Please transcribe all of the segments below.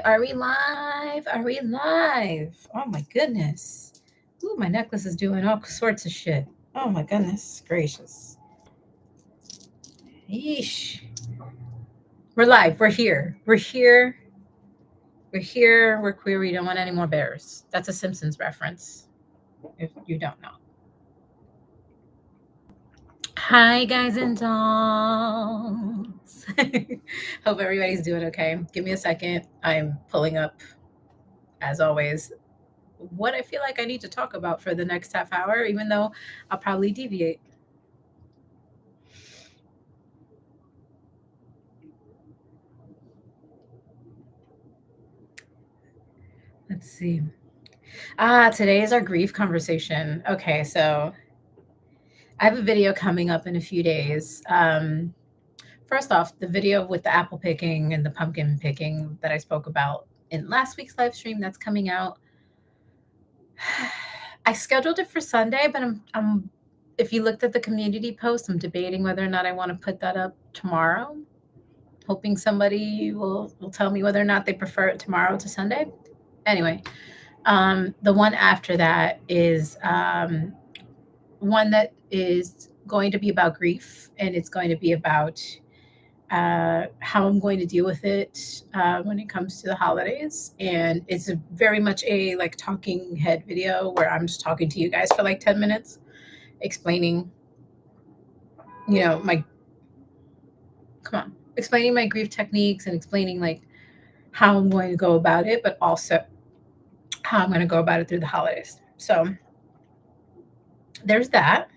Are we live? Are we live? Oh my goodness. Ooh, my necklace is doing all sorts of shit. Oh my goodness gracious. Yeesh. We're live. We're here. We're here. We're here. We're queer. We don't want any more bears. That's a Simpsons reference, if you don't know. Hi, guys and dolls. Hope everybody's doing okay. Give me a second. I'm pulling up, as always, what I feel like I need to talk about for the next half hour, even though I'll probably deviate. Let's see. Today is our grief conversation. Okay, so I have a video coming up in a few days. First off, the video with the apple picking and the pumpkin picking that I spoke about in last week's live stream, that's coming out. I scheduled it for Sunday, but I'm if you looked at the community post, I'm debating whether or not I want to put that up tomorrow, hoping somebody will tell me whether or not they prefer it tomorrow to Sunday. Anyway, the one after that is one that is going to be about grief, and it's going to be about how I'm going to deal with it when it comes to the holidays. And it's very much a like talking head video where I'm just talking to you guys for like 10 minutes, explaining, explaining my grief techniques and explaining like how I'm going to go about it, but also how I'm going to go about it through the holidays. So there's that.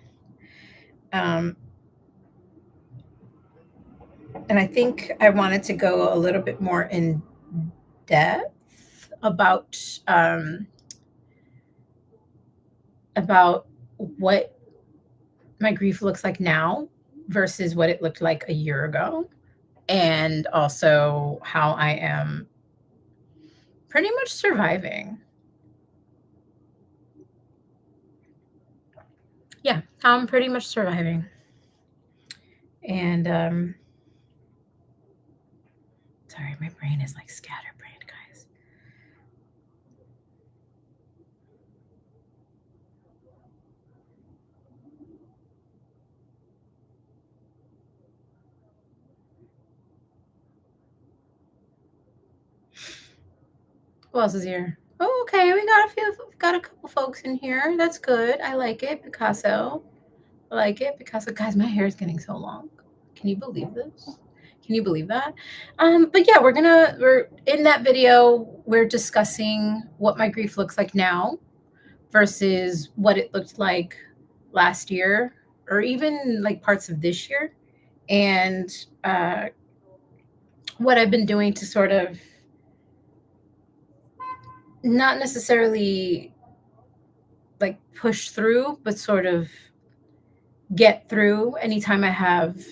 And I think I wanted to go a little bit more in depth about what my grief looks like now versus what it looked like a year ago, and also how I am pretty much surviving. Yeah, how I'm pretty much surviving. And sorry, my brain is like scatterbrained, guys. Who else is here? Oh, okay, we got a couple folks in here. That's good. I like it, Picasso. I like it, Picasso. Guys, my hair is getting so long. Can you believe this? Can you believe that? But yeah, we're in that video. We're discussing what my grief looks like now versus what it looked like last year, or even like parts of this year, and what I've been doing to sort of not necessarily like push through, but sort of get through anytime I have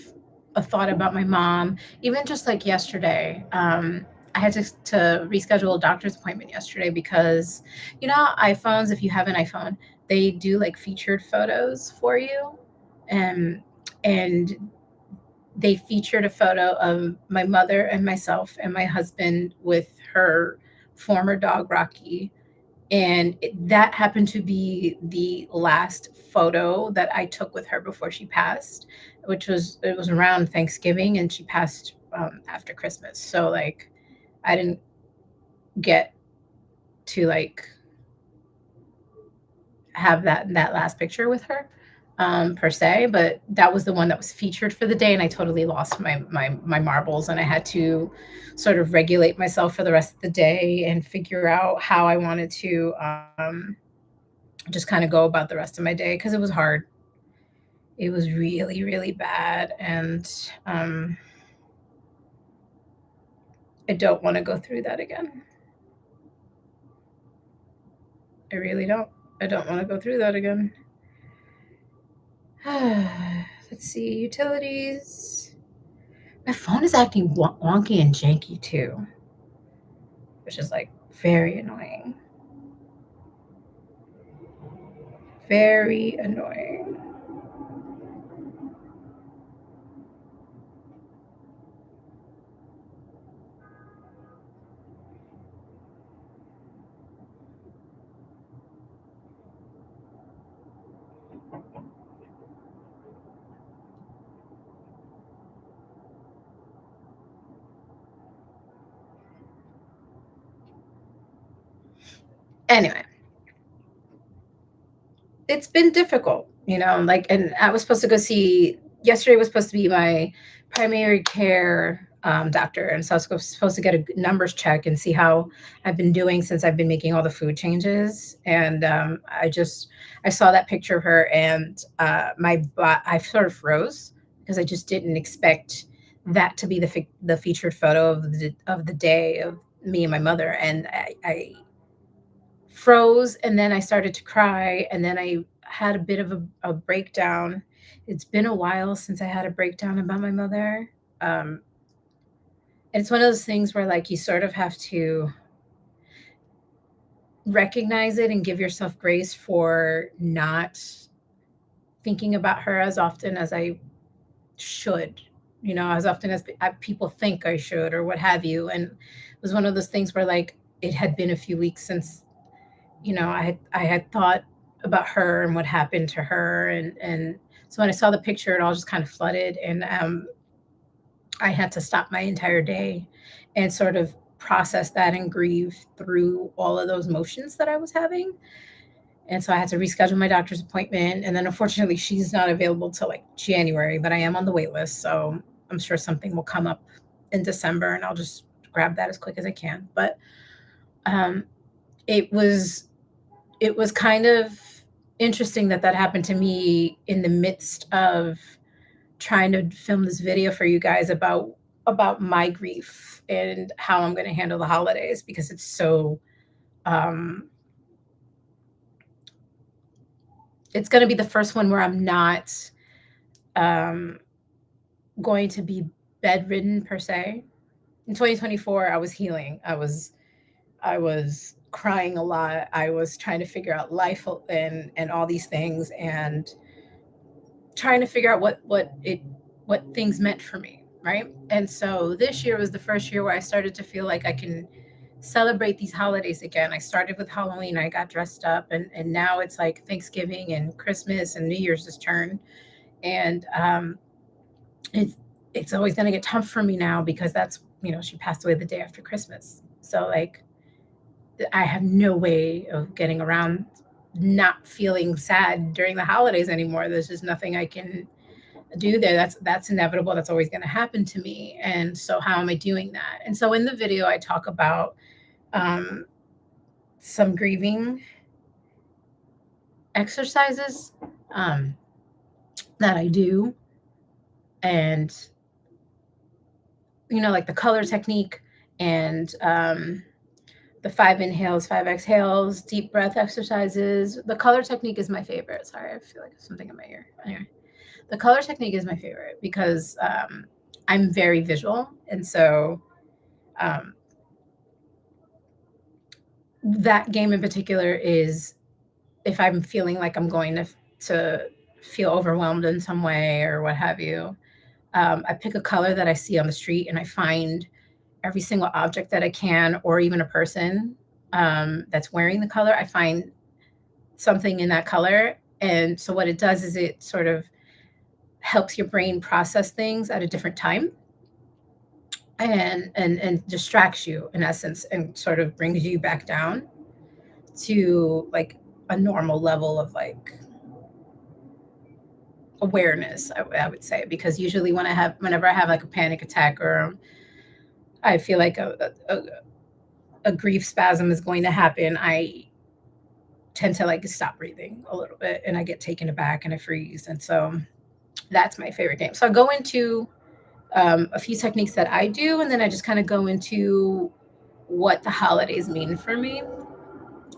a thought about my mom. Even just like yesterday, I had to reschedule a doctor's appointment yesterday because, iPhones, if you have an iPhone, they do like featured photos for you. And they featured a photo of my mother and myself and my husband with her former dog, Rocky. And that happened to be the last photo that I took with her before she passed, it was around Thanksgiving, and she passed after Christmas. So like, I didn't get to like have that last picture with her per se, but that was the one that was featured for the day, and I totally lost my marbles, and I had to sort of regulate myself for the rest of the day and figure out how I wanted to just kind of go about the rest of my day, because it was hard. It was really, really bad, and I don't want to go through that again. I really don't. I don't want to go through that again. Let's see, utilities. My phone is acting wonky and janky too, which is like very annoying. Very annoying. Anyway, it's been difficult, like, and I was supposed to go see yesterday was supposed to be my primary care doctor. And so I was supposed to get a numbers check and see how I've been doing since I've been making all the food changes. And I saw that picture of her, and I sort of froze because I just didn't expect that to be the featured photo of the day of me and my mother. And I froze, and then I started to cry, and then I had a bit of a breakdown. It's been a while since I had a breakdown about my mother. Um, and it's one of those things where, like, you sort of have to recognize it and give yourself grace for not thinking about her as often as I should, as often as people think I should, or what have you. And it was one of those things where, like, it had been a few weeks since I had thought about her and what happened to her. And so when I saw the picture, it all just kind of flooded. And I had to stop my entire day and sort of process that and grieve through all of those emotions that I was having. And so I had to reschedule my doctor's appointment. And then unfortunately, she's not available till like January, but I am on the wait list. So I'm sure something will come up in December, and I'll just grab that as quick as I can. But um, it was it was kind of interesting that that happened to me in the midst of trying to film this video for you guys about my grief and how I'm going to handle the holidays, because um it's going to be the first one where I'm not um going to be bedridden per se. In 2024, I was healing. I was crying a lot. I was trying to figure out life and all these things, and trying to figure out what things meant for me, right? And so this year was the first year where I started to feel like I can celebrate these holidays again. I started with Halloween, I got dressed up, and now it's like Thanksgiving and Christmas and New Year's is turn. And it's it's always going to get tough for me now, because that's, she passed away the day after Christmas. So, like, I have no way of getting around not feeling sad during the holidays anymore. There's just nothing I can do there. That's inevitable. That's always going to happen to me. And so how am I doing that? And so in the video, I talk about um, some grieving exercises that I do, and like the color technique, and the 5 inhales, 5 exhales, deep breath exercises. The color technique is my favorite. Sorry, I feel like there's something in my ear. Anyway, the color technique is my favorite because I'm very visual. And so um, that game in particular is, if I'm feeling like I'm going to feel overwhelmed in some way or what have you, I pick a color that I see on the street, and I find every single object that I can, or even a person that's wearing the color. I find something in that color. And so what it does is it sort of helps your brain process things at a different time, and distracts you in essence, and sort of brings you back down to like a normal level of like awareness, I would say. Because usually whenever I have like a panic attack, or I feel like a grief spasm is going to happen, I tend to like stop breathing a little bit, and I get taken aback and I freeze. And so that's my favorite game. So I go into a few techniques that I do, and then I just kind of go into what the holidays mean for me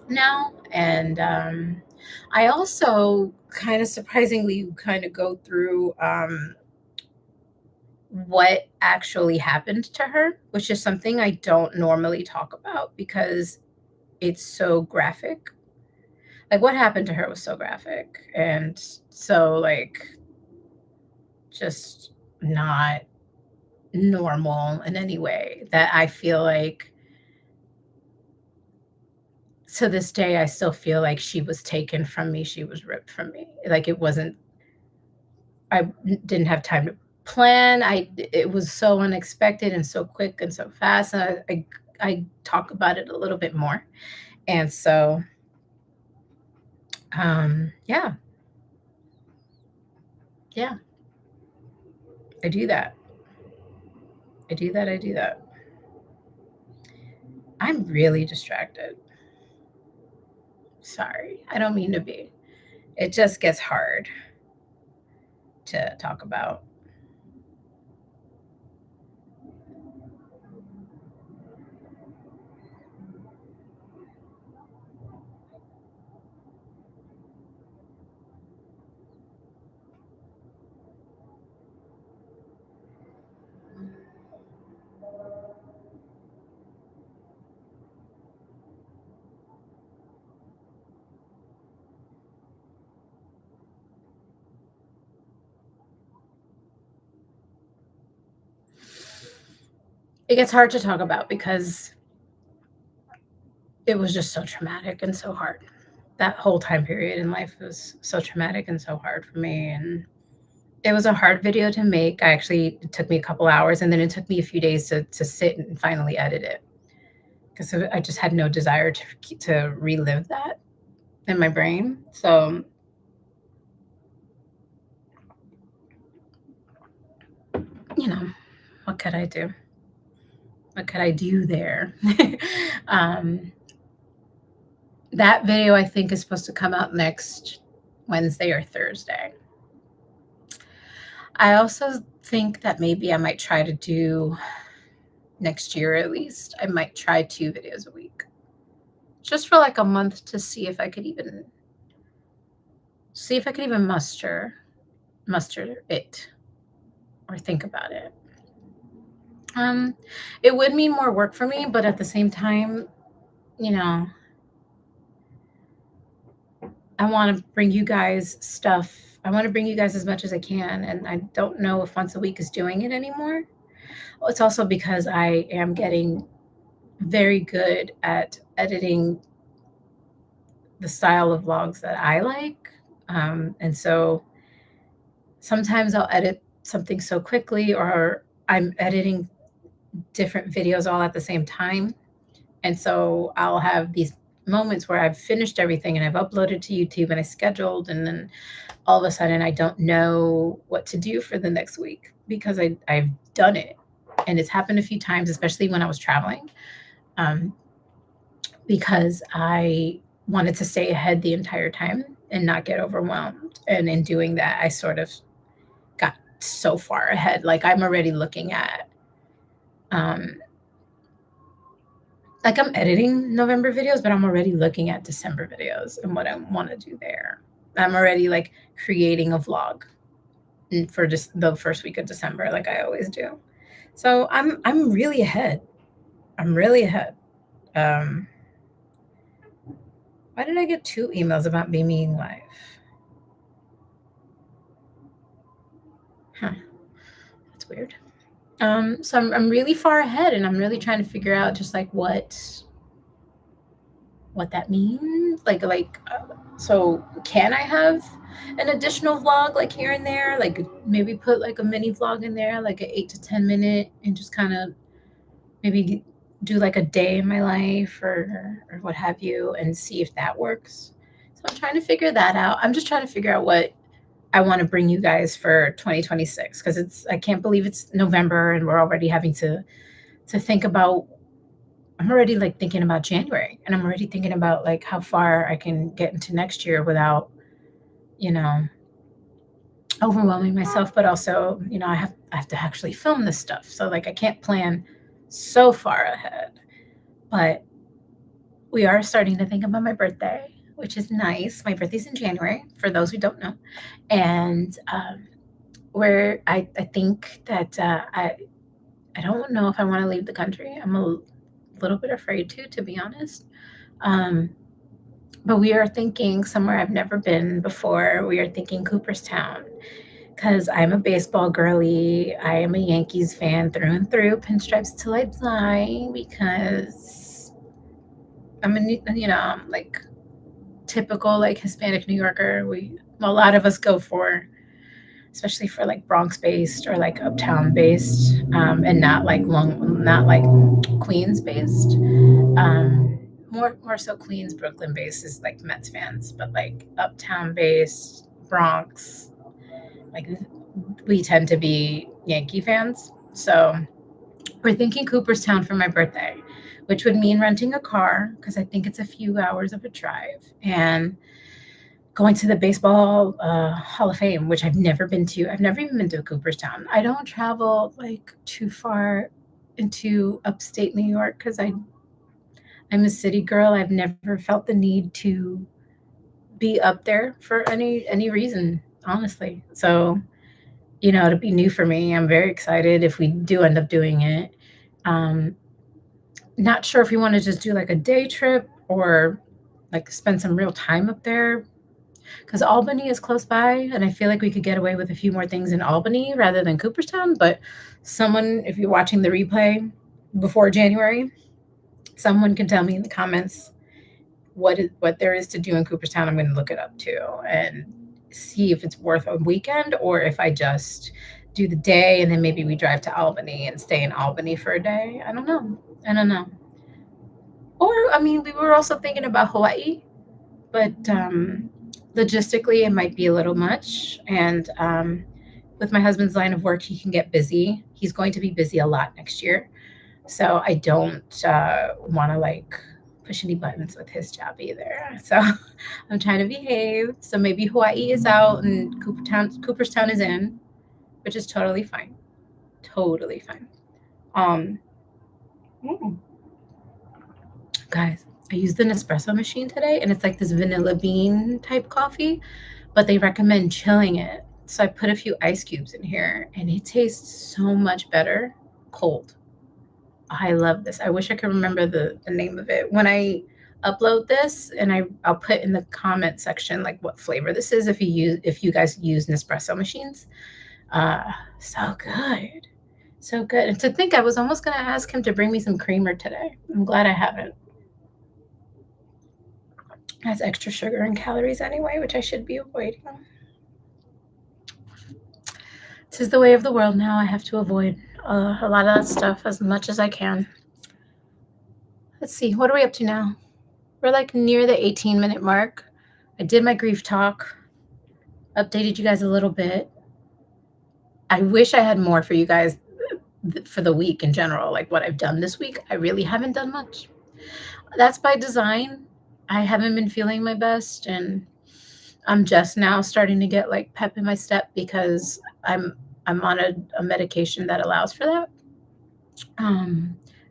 now. And I also kind of surprisingly kind of go through what actually happened to her, which is something I don't normally talk about because it's so graphic. Like, what happened to her was so graphic, and so, like, just not normal in any way, that I feel like to this day, I still feel like she was taken from me, she was ripped from me. Like, it wasn't I didn't have time to plan. It was so unexpected and so quick and so fast. And I talk about it a little bit more. And so, yeah, yeah, I do that. I do that. I do that. I'm really distracted. Sorry. I don't mean to be. It just gets hard to talk about. It gets hard to talk about because it was just so traumatic and so hard. That whole time period in life was so traumatic and so hard for me. And it was a hard video to make. It took me a couple hours, and then it took me a few days to sit and finally edit it because I just had no desire to relive that in my brain. So, you know, what could I do? What could I do there? um, that video, I think, is supposed to come out next Wednesday or Thursday. I also think that maybe I might try to do next year at least. I might try 2 videos a week just for like a month to see if I could even muster it or think about it. It would mean more work for me, but at the same time, you know, I want to bring you guys stuff. I want to bring you guys as much as I can, and I don't know if once a week is doing it anymore. Well, it's also because I am getting very good at editing the style of vlogs that I like. And so sometimes I'll edit something so quickly, or I'm editing different videos all at the same time. And so I'll have these moments where I've finished everything and I've uploaded to YouTube and I scheduled, and then all of a sudden I don't know what to do for the next week because I've done it. And it's happened a few times, especially when I was traveling, because I wanted to stay ahead the entire time and not get overwhelmed. And in doing that, I sort of got so far ahead. Like I'm already looking at, like I'm editing November videos, but I'm already looking at December videos and what I want to do there. I'm already like creating a vlog for just the first week of December, like I always do. So I'm really ahead. I'm really ahead. Um, why did I get 2 emails about me being live? Huh, that's weird. So I'm really far ahead, and I'm really trying to figure out just like what that means. So can I have an additional vlog like here and there? Like maybe put like a mini vlog in there, like an 8 to 10 minute, and just kind of maybe do like a day in my life or what have you, and see if that works. So I'm trying to figure that out. I'm just trying to figure out what I want to bring you guys for 2026 because I can't believe it's November and we're already having to think about. I'm already like thinking about January, and I'm already thinking about like how far I can get into next year without, you know, overwhelming myself, but also, I have to actually film this stuff. So like I can't plan so far ahead. But we are starting to think about my birthday, which is nice. My birthday's in January, for those who don't know. And where I think that I don't know if I want to leave the country. I'm a little bit afraid to be honest. Um, but we are thinking somewhere I've never been before. We are thinking Cooperstown because I'm a baseball girly. I am a Yankees fan through and through, pinstripes till I die, because I'm like typical like Hispanic New Yorker. A lot of us go for, especially for like Bronx based or like uptown based, and not like Queens based. more so Queens, Brooklyn based is like Mets fans, but like uptown based, Bronx, like we tend to be Yankee fans. So we're thinking Cooperstown for my birthday, which would mean renting a car because I think it's a few hours of a drive, and going to the baseball Hall of Fame, which I've never been to. I've never even been to Cooperstown. I don't travel like too far into upstate New York because I'm a city girl. I've never felt the need to be up there for any reason, honestly. So, it'll be new for me. I'm very excited if we do end up doing it. Um, Not sure if we want to just do like a day trip or like spend some real time up there because Albany is close by, and I feel like we could get away with a few more things in Albany rather than Cooperstown. But if you're watching the replay before January, someone can tell me in the comments what there is to do in Cooperstown. I'm going to look it up too and see if it's worth a weekend or if I just do the day and then maybe we drive to Albany and stay in Albany for a day. I don't know. Or I mean, we were also thinking about Hawaii, but logistically it might be a little much. And with my husband's line of work, he can get busy. He's going to be busy a lot next year. So I don't want to like push any buttons with his job either. So I'm trying to behave. So maybe Hawaii is out and Cooperstown is in, which is totally fine. Totally fine. Um, Guys, I used an espresso machine today, and it's like this vanilla bean type coffee, but they recommend chilling it. So I put a few ice cubes in here, and it tastes so much better cold. I love this. I wish I could remember the name of it. When I upload this, and I'll put in the comment section like what flavor this is if you guys use Nespresso machines. So good. So good. And to think I was almost gonna ask him to bring me some creamer today. I'm glad I haven't. It has extra sugar and calories anyway, which I should be avoiding. This is the way of the world now. I have to avoid a lot of that stuff as much as I can. Let's see. What are we up to now? We're like near the 18-minute mark. I did my grief talk, updated you guys a little bit. I wish I had more for you guys for the week in general, like what I've done this week. I really haven't done much. That's by design. I haven't been feeling my best, and I'm just now starting to get like pep in my step because I'm on a medication that allows for that.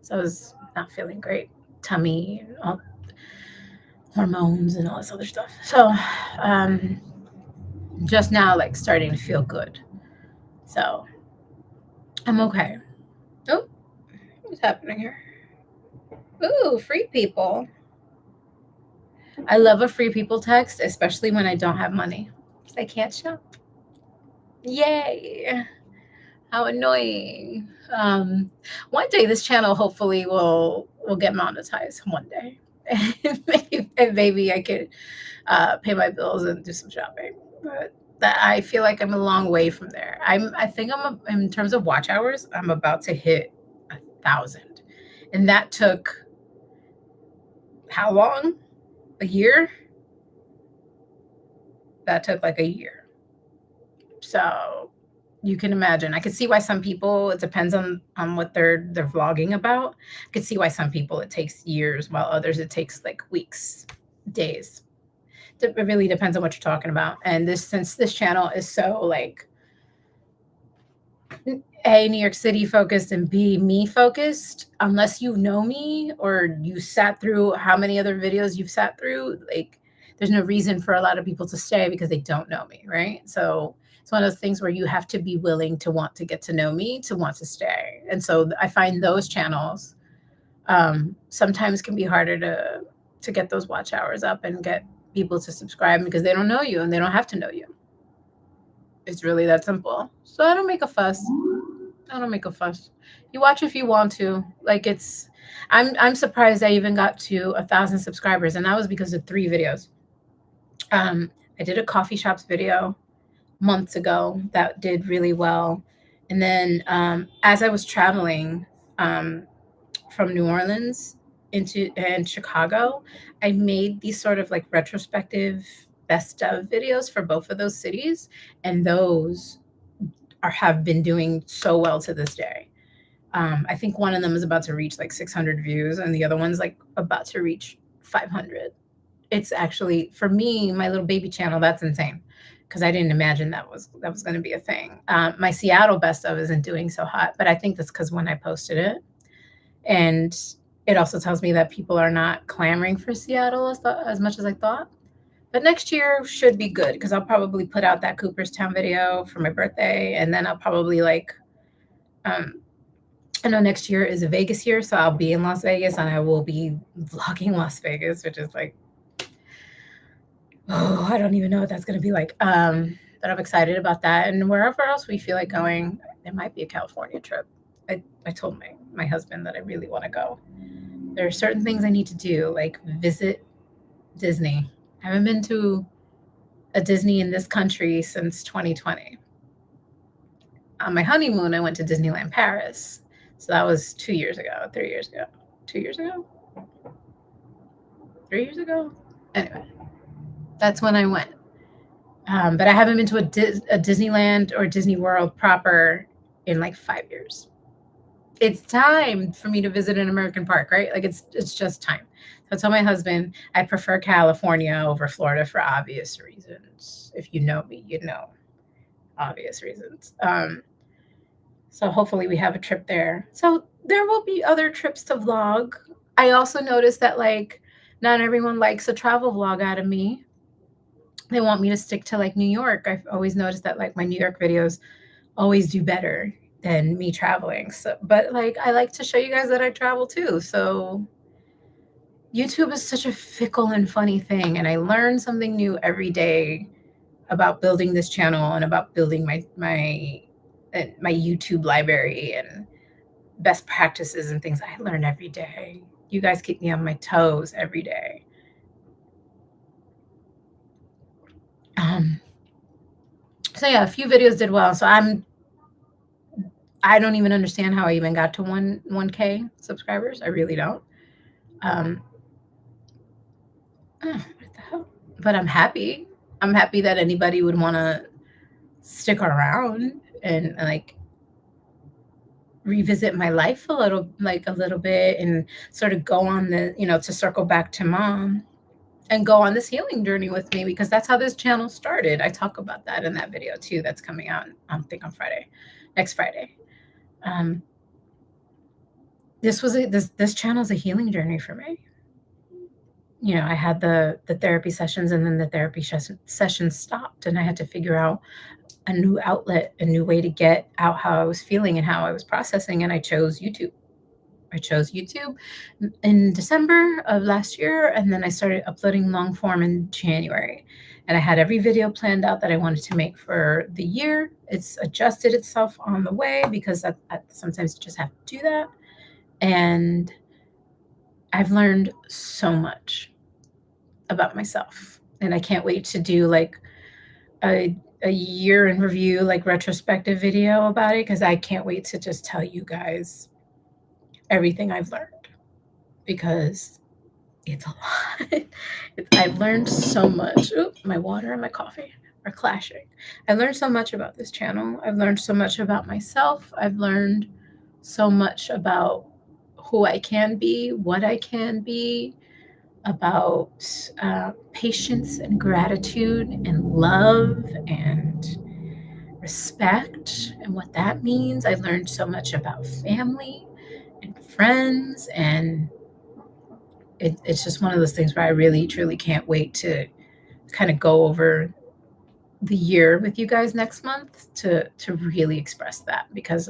So I was not feeling great, tummy, all, hormones, and all this other stuff. So just now, like starting to feel good. So I'm okay. Oh, what's happening here? Ooh, free people. I love a free people text, especially when I don't have money. I can't shop. Yay. How annoying. One day this channel hopefully will get monetized one day. and maybe I could pay my bills and do some shopping. But that I feel like I'm a long way from there. I think in terms of watch hours, I'm about to hit 1,000. And that took how long? A year? That took like a year. So you can imagine. I could see why some people, it depends on what they're vlogging about. I could see why some people it takes years, while others it takes like weeks, days. It really depends on what you're talking about. And since this channel is so like A, New York City focused, and B, me focused, unless you know me or you sat through how many other videos you've sat through, like there's no reason for a lot of people to stay because they don't know me, right? So it's one of those things where you have to be willing to want to get to know me to want to stay. And so I find those channels sometimes can be harder to get those watch hours up and get people to subscribe because they don't know you and they don't have to know you. It's really that simple. So I don't make a fuss. You watch if you want to. Like I'm surprised I even got to 1,000 subscribers, and that was because of 3 videos. I did a coffee shops video months ago that did really well. And then as I was traveling from New Orleans in Chicago, I made these sort of like retrospective best of videos for both of those cities, and those have been doing so well to this day. I think one of them is about to reach like 600 views, and the other one's like about to reach 500. It's actually, for me, my little baby channel, that's insane because I didn't imagine that was going to be a thing. My Seattle best of isn't doing so hot, but I think that's because when I posted it, and it also tells me that people are not clamoring for Seattle as much as I thought. But next year should be good because I'll probably put out that Cooperstown video for my birthday, and then I'll probably like, I know next year is a Vegas year, so I'll be in Las Vegas and I will be vlogging Las Vegas, which is like, oh, I don't even know what that's going to be like. But I'm excited about that. And wherever else we feel like going, there might be a California trip. I told my husband that I really want to go. There are certain things I need to do, like visit Disney. I haven't been to a Disney in this country since 2020. On my honeymoon, I went to Disneyland Paris. So that was 2 years ago, 3 years ago, 2 years ago, 3 years ago. Anyway, that's when I went. But I haven't been to a Disneyland or Disney World proper in like 5 years. It's time for me to visit an American park, right? Like it's just time. So I told my husband I prefer California over Florida for obvious reasons. If you know me, you know obvious reasons. So hopefully we have a trip there. So there will be other trips to vlog. I also noticed that like not everyone likes a travel vlog out of me. They want me to stick to like New York. I've always noticed that like my New York videos always do better than me traveling. So, but like I like to show you guys that I travel too. So YouTube is such a fickle and funny thing, and I learn something new every day about building this channel and about building my YouTube library and best practices and things I learn every day. You guys keep me on my toes every day. So yeah, a few videos did well. So I don't even understand how I even got to 1K subscribers. I really don't. What the hell? But I'm happy. I'm happy that anybody would want to stick around and like revisit my life a little bit and sort of go on the, to circle back to mom and go on this healing journey with me, because that's how this channel started. I talk about that in that video too. That's coming out, I think, on next Friday. This channel is a healing journey for me. I had the therapy sessions, and then the therapy sessions stopped, and I had to figure out a new outlet, a new way to get out how I was feeling and how I was processing. And I chose YouTube. I chose YouTube in December of last year, and then I started uploading long form in January. And I had every video planned out that I wanted to make for the year. It's adjusted itself on the way because I sometimes you just have to do that. And I've learned so much about myself, and I can't wait to do like a year in review, like retrospective video about it, because I can't wait to just tell you guys everything I've learned, because it's a lot. I've learned so much. Ooh, my water and my coffee are clashing. I learned so much about this channel. I've learned so much about myself. I've learned so much about who I can be, what I can be, about patience and gratitude and love and respect and what that means. I've learned so much about family and friends, and it's just one of those things where I really truly can't wait to kind of go over the year with you guys next month to really express that, because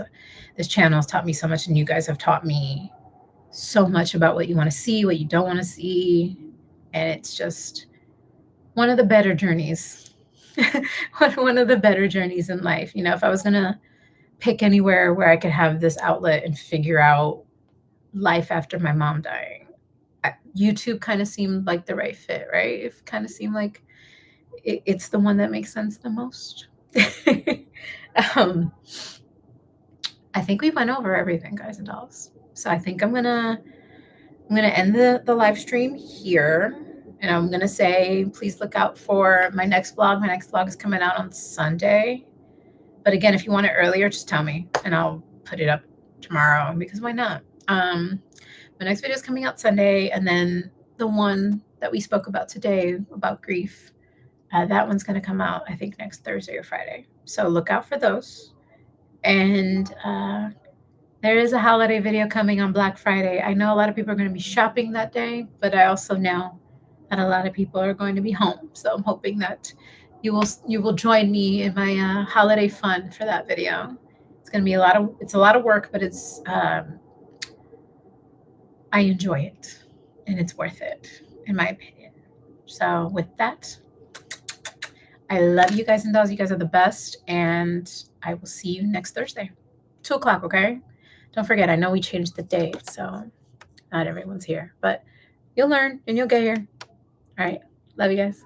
this channel has taught me so much, and you guys have taught me so much about what you want to see, what you don't want to see. And it's just one of the better journeys. One of the better journeys in life. If I was going to pick anywhere where I could have this outlet and figure out life after my mom dying, YouTube kind of seemed like the right fit, right? It kind of seemed like it's the one that makes sense the most. I think we went over everything, guys and dolls. So I think I'm gonna I'm going to end the live stream here. And I'm going to say, please look out for my next vlog. My next vlog is coming out on Sunday. But again, if you want it earlier, just tell me and I'll put it up tomorrow, because why not? My next video is coming out Sunday. And then the one that we spoke about today about grief, that one's going to come out, I think, next Thursday or Friday. So look out for those. And there is a holiday video coming on Black Friday. I know a lot of people are going to be shopping that day, but I also know that a lot of people are going to be home. So I'm hoping that you will join me in my holiday fun for that video. It's going to be a lot of work, but it's I enjoy it and it's worth it, in my opinion. So with that, I love you guys and dolls. You guys are the best, and I will see you next Thursday, 2:00. Okay. Don't forget, I know we changed the date, so not everyone's here, but you'll learn and you'll get here. All right. Love you guys.